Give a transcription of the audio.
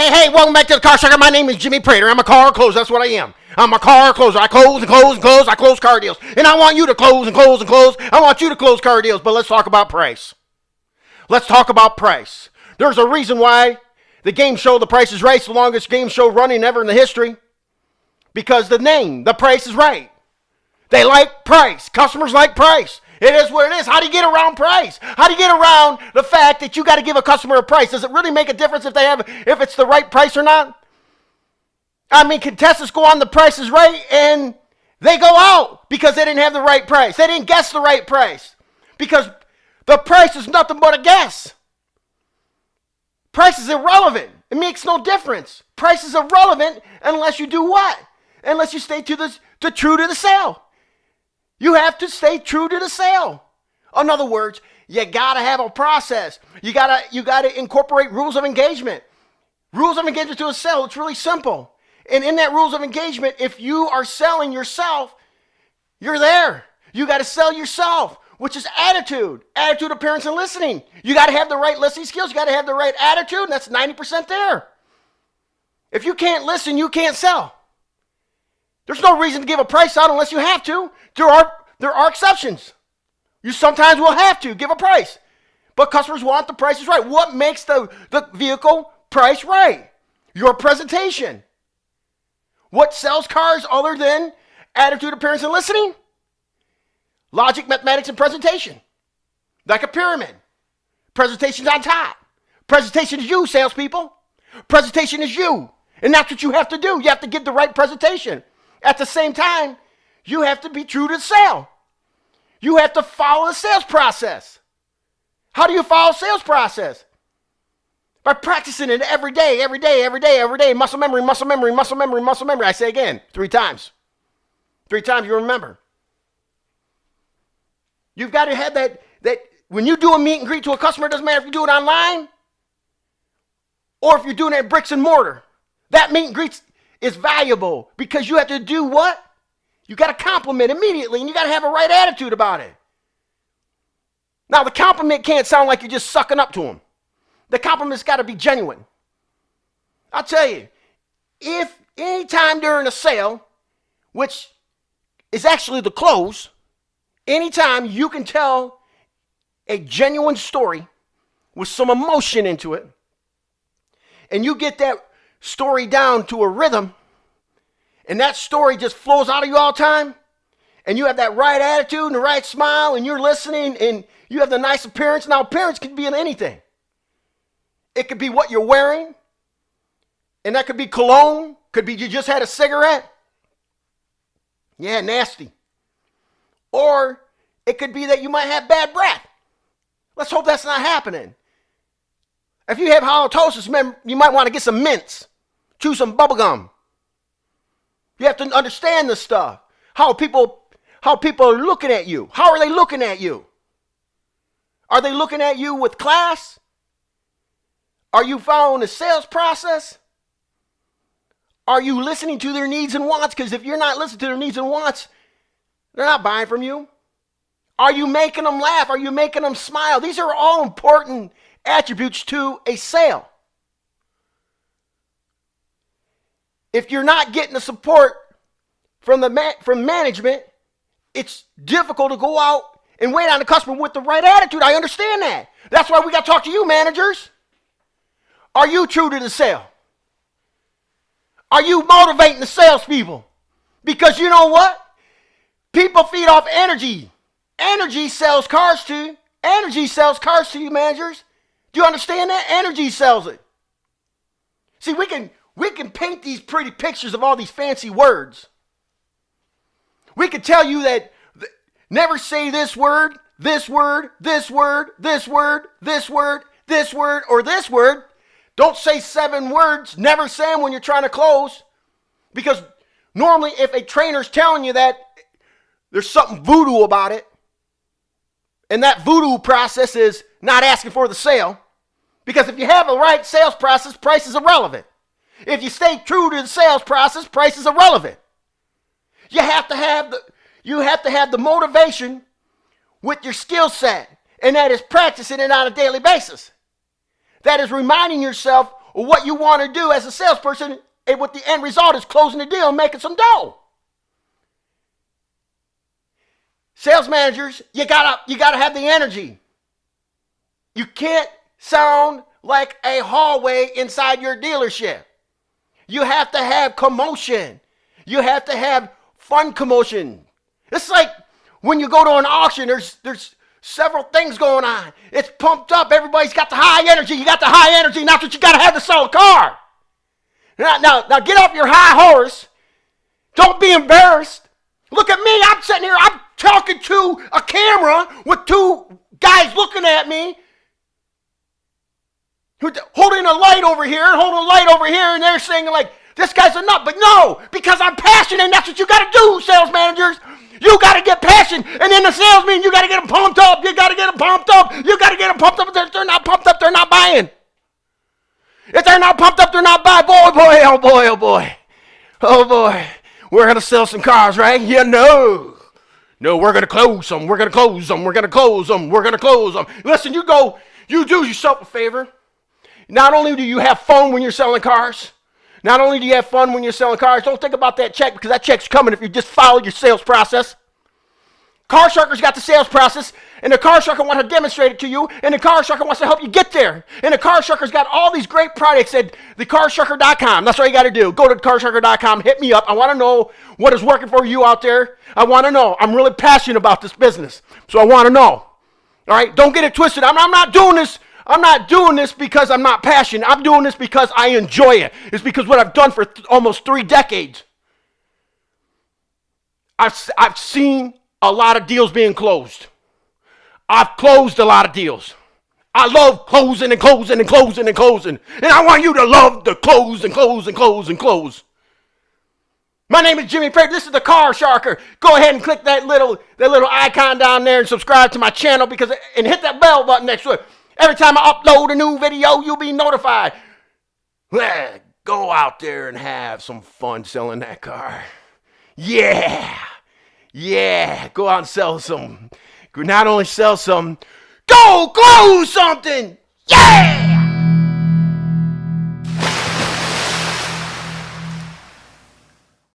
Hey, welcome back to the Car Sucker. My name is Jimmy Prater. I'm a car closer. That's what I am. I'm a car closer. I close and close and close. I close car deals. And I want you to close and close and close. I want you to close car deals. But let's talk about price. Let's talk about price. There's a reason why the game show The Price is Right is the longest game show running ever in the history. Because the name, The Price is Right. They like price. Customers like price. It is what it is. How do you get around price? How do you get around the fact that you got to give a customer a price? Does it really make a difference if it's the right price or not? I mean, contestants go on The Price is Right and they go out because they didn't have the right price. They didn't guess the right price because the price is nothing but a guess. Price is irrelevant. It makes no difference. Price is irrelevant unless you do what? Unless you stay true to the sale. You have to stay true to the sale. In other words, you got to have a process. You got to incorporate rules of engagement. Rules of engagement to a sale, it's really simple. And in that rules of engagement, if you are selling yourself, you're there. You got to sell yourself, which is attitude, appearance, and listening. You got to have the right listening skills. You got to have the right attitude, and that's 90% there. If you can't listen, you can't sell. There's no reason to give a price out unless you have to. There are exceptions. You sometimes will have to give a price. But customers want the prices right. What makes the vehicle price right? Your presentation. What sells cars other than attitude, appearance, and listening? Logic, mathematics, and presentation. Like a pyramid. Presentation's on top. Presentation is you, salespeople. Presentation is you. And that's what you have to do. You have to give the right presentation. At the same time, you have to be true to the sale. You have to follow the sales process. How do you follow the sales process? By practicing it every day. Muscle memory. I say again, 3 times. 3 times you remember. You've got to have that when you do a meet and greet to a customer, it doesn't matter if you do it online or if you're doing it at bricks and mortar. That meet and greet is valuable because you have to do what? You got to compliment immediately, and you got to have a right attitude about it. Now, the compliment can't sound like you're just sucking up to them. The compliment's got to be genuine. I'll tell you, if any time during a sale, which is actually the close, anytime you can tell a genuine story with some emotion into it, and you get that story down to a rhythm, and that story just flows out of you all the time, and you have that right attitude and the right smile, and you're listening, and you have the nice appearance. Now, appearance can be in anything. It could be what you're wearing, and that could be cologne, could be you just had a cigarette. Yeah, nasty. Or it could be that you might have bad breath. Let's hope that's not happening. If you have halitosis, you might want to get some mints. Chew some bubble gum. You have to understand this stuff. How people are looking at you. How are they looking at you? Are they looking at you with class? Are you following the sales process? Are you listening to their needs and wants? Because if you're not listening to their needs and wants, they're not buying from you. Are you making them laugh? Are you making them smile? These are all important attributes to a sale. If you're not getting the support from management, it's difficult to go out and wait on the customer with the right attitude. I understand that. That's why we got to talk to you, managers. Are you true to the sale? Are you motivating the salespeople? Because you know what? People feed off energy. Energy sells cars to you. Energy sells cars to you, managers. Do you understand that? Energy sells it. See, we can paint these pretty pictures of all these fancy words. We could tell you that never say this word, this word, this word, this word, this word, this word, or this word. Don't say 7 words. Never say them when you're trying to close. Because normally if a trainer's telling you that, there's something voodoo about it. And that voodoo process is not asking for the sale. Because if you have a right sales process, price is irrelevant. If you stay true to the sales process, price is irrelevant. You have to have the motivation with your skill set, and that is practicing it on a daily basis. That is reminding yourself what you want to do as a salesperson, and what the end result is closing the deal and making some dough. Sales managers, you gotta have the energy. You can't sound like a hallway inside your dealership. You have to have commotion. You have to have fun commotion. It's like when you go to an auction, there's several things going on. It's pumped up. Everybody's got the high energy. You got the high energy, and that's what you got to have to sell a car. Now get off your high horse. Don't be embarrassed. Look at me. I'm sitting here. I'm talking to a camera with two guys looking at me, holding a light over here and holding a light over here, and they're saying like, this guy's a nut. But no, because I'm passionate, and that's what you got to do, sales managers. You got to get passion, and then the sales meeting, you got to get them pumped up. You got to get them pumped up. You got to get them pumped up. If they're not pumped up, they're not buying. If they're not pumped up, they're not buying. Boy, oh boy, oh boy. Oh boy. We're going to sell some cars, right? Yeah, no. No, we're going to close them. We're going to close them. We're going to close them. We're going to close them. Listen, you do yourself a favor. Not only do you have fun when you're selling cars, not only do you have fun when you're selling cars, don't think about that check, because that check's coming if you just follow your sales process. Car Sharker's got the sales process, and the Car Sharker wants to demonstrate it to you, and the Car Sharker wants to help you get there. And the Car Sharker's got all these great products at thecarsharker.com. That's what you got to do. Go to thecarsharker.com, hit me up. I want to know what is working for you out there. I want to know. I'm really passionate about this business, so I want to know. All right? Don't get it twisted. I'm not doing this. I'm not doing this because I'm not passionate. I'm doing this because I enjoy it. It's because what I've done for almost 3 decades. I've seen a lot of deals being closed. I've closed a lot of deals. I love closing and closing and closing and closing. And I want you to love the close and close and close and close. My name is Jimmy Prater. This is the Car Sharker. Go ahead and click that little icon down there and subscribe to my channel and hit that bell button next to it. Every time I upload a new video, you'll be notified. Well, go out there and have some fun selling that car. Yeah. Yeah. Go out and sell some. Not only sell some, go close something. Yeah.